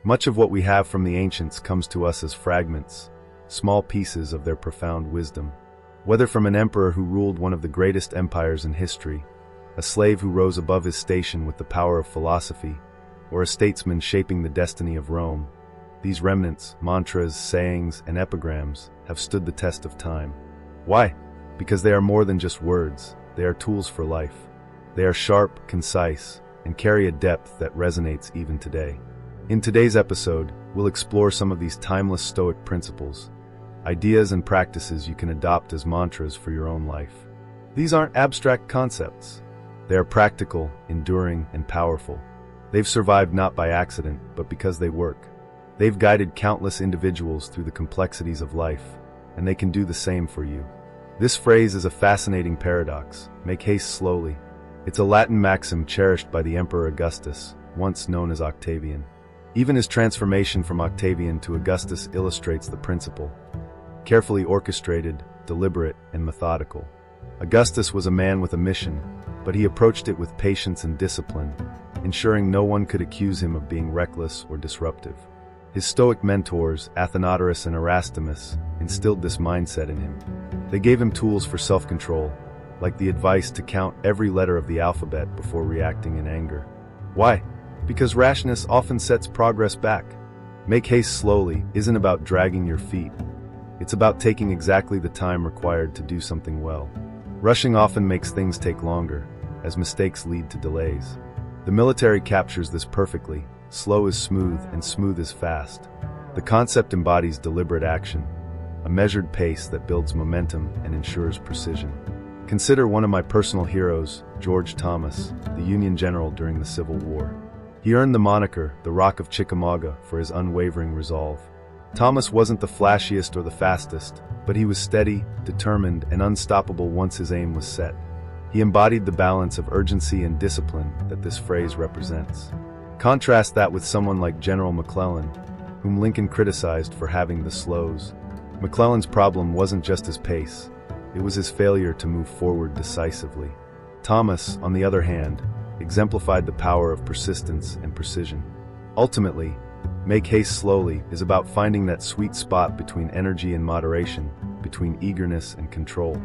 Much of what we have from the ancients comes to us as fragments, small pieces of their profound wisdom. Whether from an emperor who ruled one of the greatest empires in history, a slave who rose above his station with the power of philosophy, or a statesman shaping the destiny of Rome, these remnants, mantras, sayings, and epigrams have stood the test of time. Why? Because they are more than just words. They are tools for life. They are sharp, concise, and carry a depth that resonates even today. In today's episode, we'll explore some of these timeless Stoic principles, ideas and practices you can adopt as mantras for your own life. These aren't abstract concepts. They are practical, enduring, and powerful. They've survived not by accident, but because they work. They've guided countless individuals through the complexities of life, and they can do the same for you. This phrase is a fascinating paradox. Make haste slowly. It's a Latin maxim cherished by the Emperor Augustus, once known as Octavian. Even his transformation from Octavian to Augustus illustrates the principle. Carefully orchestrated, deliberate, and methodical. Augustus was a man with a mission, but he approached it with patience and discipline, ensuring no one could accuse him of being reckless or disruptive. His Stoic mentors, Athenodorus and Erasmus, instilled this mindset in him. They gave him tools for self-control, like the advice to count every letter of the alphabet before reacting in anger. Why? Because rashness often sets progress back. Make haste slowly isn't about dragging your feet. It's about taking exactly the time required to do something well. Rushing often makes things take longer, as mistakes lead to delays. The military captures this perfectly. Slow is smooth and smooth is fast. The concept embodies deliberate action, a measured pace that builds momentum and ensures precision. Consider one of my personal heroes, George Thomas, the Union general during the Civil War. He earned the moniker, the Rock of Chickamauga, for his unwavering resolve. Thomas wasn't the flashiest or the fastest, but he was steady, determined, and unstoppable once his aim was set. He embodied the balance of urgency and discipline that this phrase represents. Contrast that with someone like General McClellan, whom Lincoln criticized for having the slows. McClellan's problem wasn't just his pace, it was his failure to move forward decisively. Thomas, on the other hand, exemplified the power of persistence and precision. Ultimately, make haste slowly is about finding that sweet spot between energy and moderation, between eagerness and control.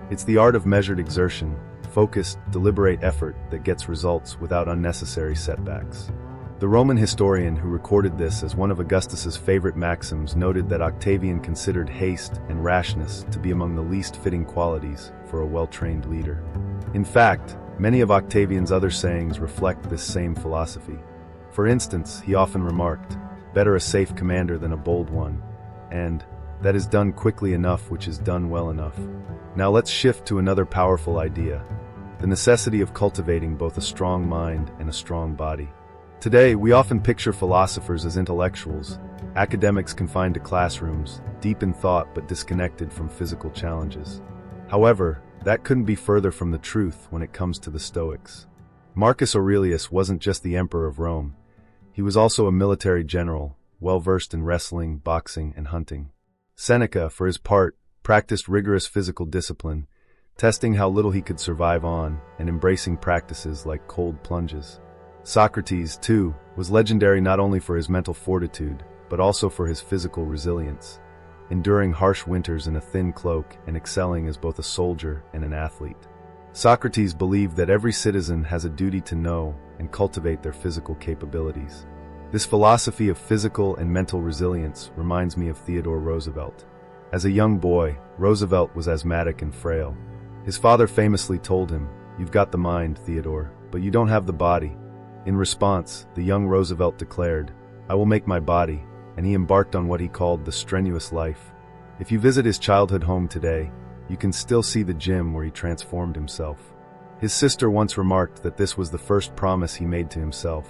It's the art of measured exertion, focused, deliberate effort that gets results without unnecessary setbacks. The Roman historian who recorded this as one of Augustus's favorite maxims noted that Octavian considered haste and rashness to be among the least fitting qualities for a well-trained leader. In fact, many of Octavian's other sayings reflect this same philosophy. For instance, he often remarked, "Better a safe commander than a bold one," and "That is done quickly enough which is done well enough." Now let's shift to another powerful idea, the necessity of cultivating both a strong mind and a strong body. Today, we often picture philosophers as intellectuals, academics confined to classrooms, deep in thought but disconnected from physical challenges. However, that couldn't be further from the truth when it comes to the Stoics. Marcus Aurelius wasn't just the emperor of Rome. He was also a military general, well-versed in wrestling, boxing, and hunting. Seneca, for his part, practiced rigorous physical discipline, testing how little he could survive on and embracing practices like cold plunges. Socrates, too, was legendary not only for his mental fortitude, but also for his physical resilience, enduring harsh winters in a thin cloak and excelling as both a soldier and an athlete. Socrates believed that every citizen has a duty to know and cultivate their physical capabilities. This philosophy of physical and mental resilience reminds me of Theodore Roosevelt. As a young boy, Roosevelt was asthmatic and frail. His father famously told him, "You've got the mind, Theodore, but you don't have the body." In response, the young Roosevelt declared, "I will make my body," and he embarked on what he called the strenuous life. If you visit his childhood home today, you can still see the gym where he transformed himself. His sister once remarked that this was the first promise he made to himself,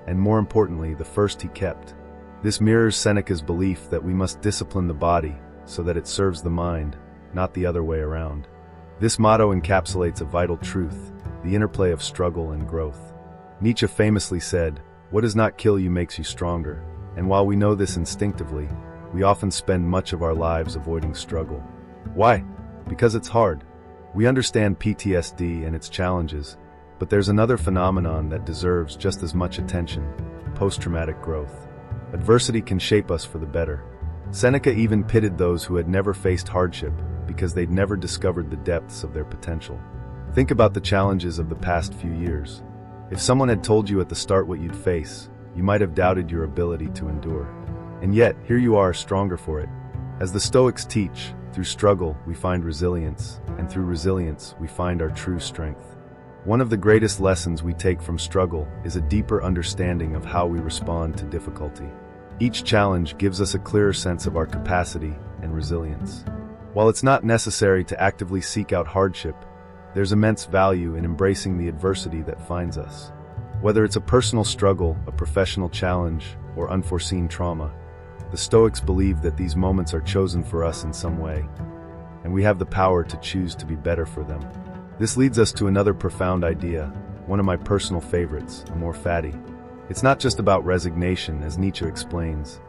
and more importantly, the first he kept. This mirrors Seneca's belief that we must discipline the body so that it serves the mind, not the other way around. This motto encapsulates a vital truth, the interplay of struggle and growth. Nietzsche famously said, "What does not kill you makes you stronger," and while we know this instinctively, we often spend much of our lives avoiding struggle. Why? Because it's hard. We understand PTSD and its challenges, but there's another phenomenon that deserves just as much attention: post-traumatic growth. Adversity can shape us for the better. Seneca even pitted those who had never faced hardship because they'd never discovered the depths of their potential. Think about the challenges of the past few years. If someone had told you at the start what you'd face, you might have doubted your ability to endure. And yet, here you are, stronger for it. As the Stoics teach, through struggle we find resilience, and through resilience we find our true strength. One of the greatest lessons we take from struggle is a deeper understanding of how we respond to difficulty. Each challenge gives us a clearer sense of our capacity and resilience. While it's not necessary to actively seek out hardship, there's immense value in embracing the adversity that finds us. Whether it's a personal struggle, a professional challenge, or unforeseen trauma, the Stoics believe that these moments are chosen for us in some way, and we have the power to choose to be better for them. This leads us to another profound idea, one of my personal favorites, amor fati. It's not just about resignation, as Nietzsche explains.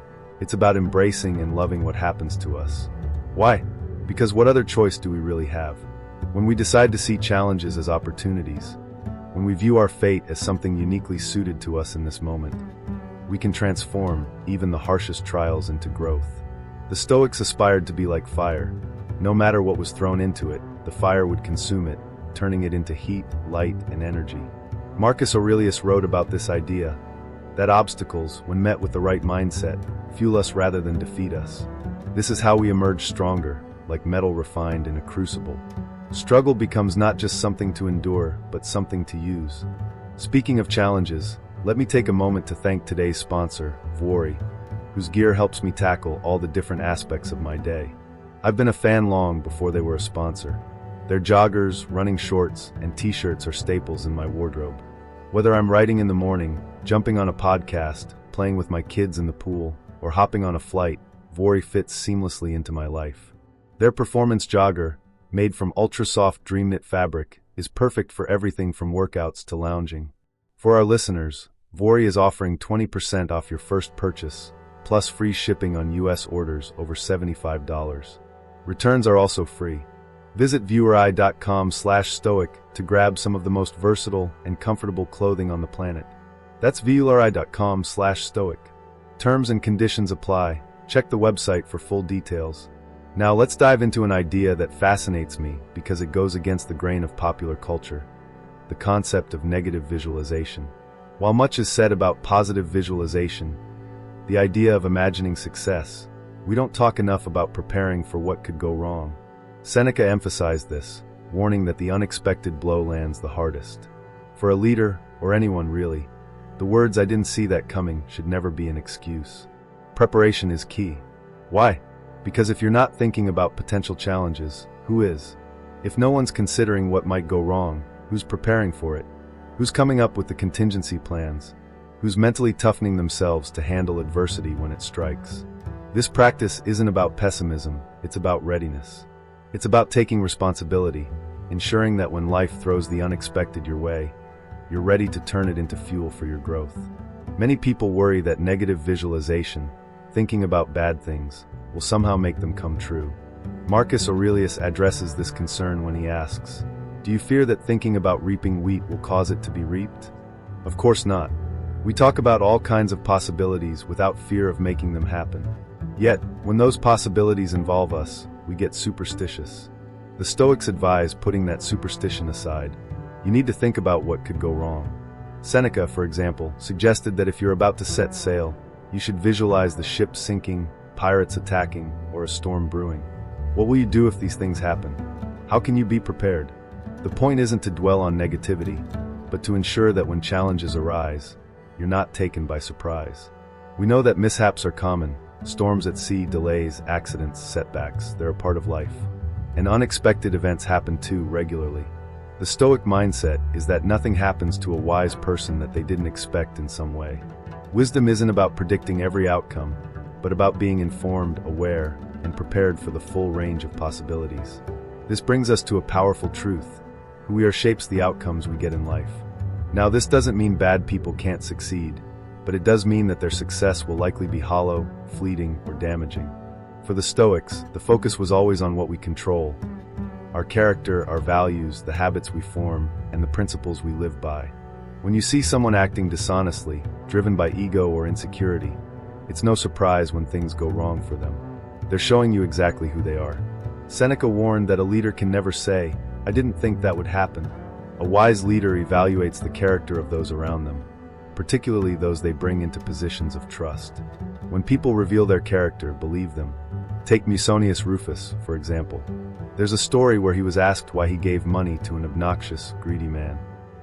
It's about embracing and loving what happens to us. Why? Because what other choice do we really have? When we decide to see challenges as opportunities, when we view our fate as something uniquely suited to us in this moment, we can transform even the harshest trials into growth. The Stoics aspired to be like fire. No matter what was thrown into it, the fire would consume it, turning it into heat, light, and energy. Marcus Aurelius wrote about this idea, that obstacles, when met with the right mindset, fuel us rather than defeat us. This is how we emerge stronger, like metal refined in a crucible. Struggle becomes not just something to endure, but something to use. Speaking of challenges, let me take a moment to thank today's sponsor, Vuori, whose gear helps me tackle all the different aspects of my day. I've been a fan long before they were a sponsor. Their joggers, running shorts, and t-shirts are staples in my wardrobe. Whether I'm writing in the morning, jumping on a podcast, playing with my kids in the pool, or hopping on a flight, Vuori fits seamlessly into my life. Their performance jogger, made from ultra-soft dream knit fabric, is perfect for everything from workouts to lounging. For our listeners, Vuori is offering 20% off your first purchase, plus free shipping on US orders over $75. Returns are also free. Visit vuori.com/stoic to grab some of the most versatile and comfortable clothing on the planet. That's vuori.com/stoic. Terms and conditions apply. Check the website for full details. Now let's dive into an idea that fascinates me because it goes against the grain of popular culture: the concept of negative visualization. While much is said about positive visualization, the idea of imagining success, we don't talk enough about preparing for what could go wrong. Seneca emphasized this, warning that the unexpected blow lands the hardest. For a leader, or anyone really, the words "I didn't see that coming" should never be an excuse. Preparation is key. Why? Because if you're not thinking about potential challenges, who is? If no one's considering what might go wrong, who's preparing for it? Who's coming up with the contingency plans? Who's mentally toughening themselves to handle adversity when it strikes? This practice isn't about pessimism, it's about readiness. It's about taking responsibility, ensuring that when life throws the unexpected your way, you're ready to turn it into fuel for your growth. Many people worry that negative visualization, thinking about bad things, will somehow make them come true. Marcus Aurelius addresses this concern when he asks, "Do you fear that thinking about reaping wheat will cause it to be reaped?" Of course not. We talk about all kinds of possibilities without fear of making them happen. Yet, when those possibilities involve us, we get superstitious. The Stoics advise putting that superstition aside. You need to think about what could go wrong. Seneca, for example, suggested that if you're about to set sail, you should visualize the ship sinking, pirates attacking, or a storm brewing. What will you do if these things happen? How can you be prepared? The point isn't to dwell on negativity, but to ensure that when challenges arise, you're not taken by surprise. We know that mishaps are common. Storms at sea, delays, accidents, setbacks, they're a part of life. And unexpected events happen too regularly. The Stoic mindset is that nothing happens to a wise person that they didn't expect in some way. Wisdom isn't about predicting every outcome, but about being informed, aware, and prepared for the full range of possibilities. This brings us to a powerful truth: who we are shapes the outcomes we get in life. Now, this doesn't mean bad people can't succeed, but it does mean that their success will likely be hollow, fleeting, or damaging. For the Stoics, the focus was always on what we control: our character, our values, the habits we form, and the principles we live by. When you see someone acting dishonestly, driven by ego or insecurity, It's no surprise when things go wrong for them. They're showing you exactly who they are. Seneca warned that a leader can never say, "I didn't think that would happen." A wise leader evaluates the character of those around them, particularly those they bring into positions of trust. When people reveal their character, believe them. Take Musonius Rufus, for example. There's a story where he was asked why he gave money to an obnoxious, greedy man.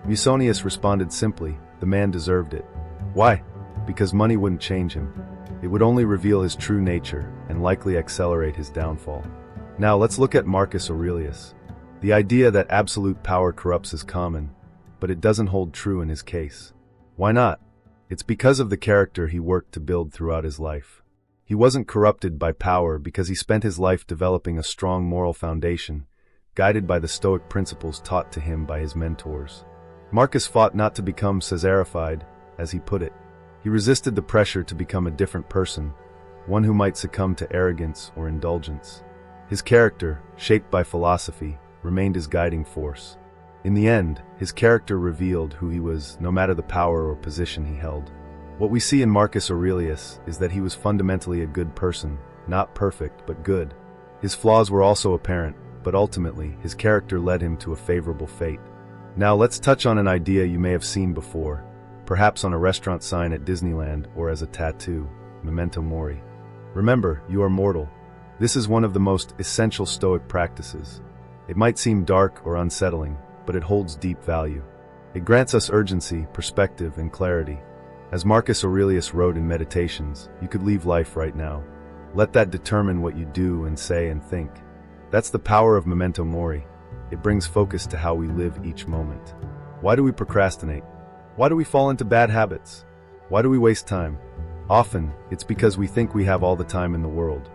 Musonius responded simply, "The man deserved it." Why? Because money wouldn't change him. It would only reveal his true nature and likely accelerate his downfall. Now let's look at Marcus Aurelius. The idea that absolute power corrupts is common, but it doesn't hold true in his case. Why not? It's because of the character he worked to build throughout his life. He wasn't corrupted by power because he spent his life developing a strong moral foundation, guided by the Stoic principles taught to him by his mentors. Marcus fought not to become Caesarified, as he put it. He resisted the pressure to become a different person, one who might succumb to arrogance or indulgence. His character, shaped by philosophy, remained his guiding force. In the end, his character revealed who he was, no matter the power or position he held. What we see in Marcus Aurelius is that he was fundamentally a good person, not perfect, but good. His flaws were also apparent, but ultimately, his character led him to a favorable fate. Now let's touch on an idea you may have seen before, perhaps on a restaurant sign at Disneyland or as a tattoo, memento mori. Remember, you are mortal. This is one of the most essential Stoic practices. It might seem dark or unsettling, but it holds deep value. It grants us urgency, perspective, and clarity. As Marcus Aurelius wrote in Meditations, you could leave life right now. Let that determine what you do and say and think. That's the power of memento mori. It brings focus to how we live each moment. Why do we procrastinate? Why do we fall into bad habits? Why do we waste time? Often, it's because we think we have all the time in the world.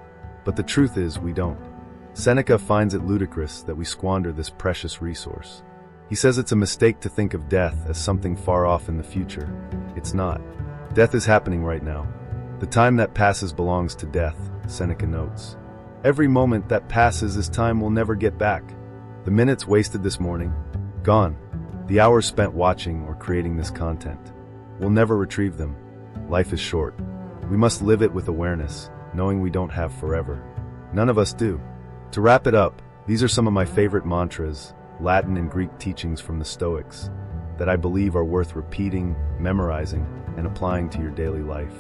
But the truth is, we don't. Seneca finds it ludicrous that we squander this precious resource. He says it's a mistake to think of death as something far off in the future. It's not. Death is happening right now. The time that passes belongs to death, Seneca notes. Every moment that passes is time we'll never get back. The minutes wasted this morning, gone. The hours spent watching or creating this content. We'll never retrieve them. Life is short. We must live it with awareness, knowing we don't have forever. None of us do. To wrap it up, these are some of my favorite mantras, Latin and Greek teachings from the Stoics, that I believe are worth repeating, memorizing, and applying to your daily life.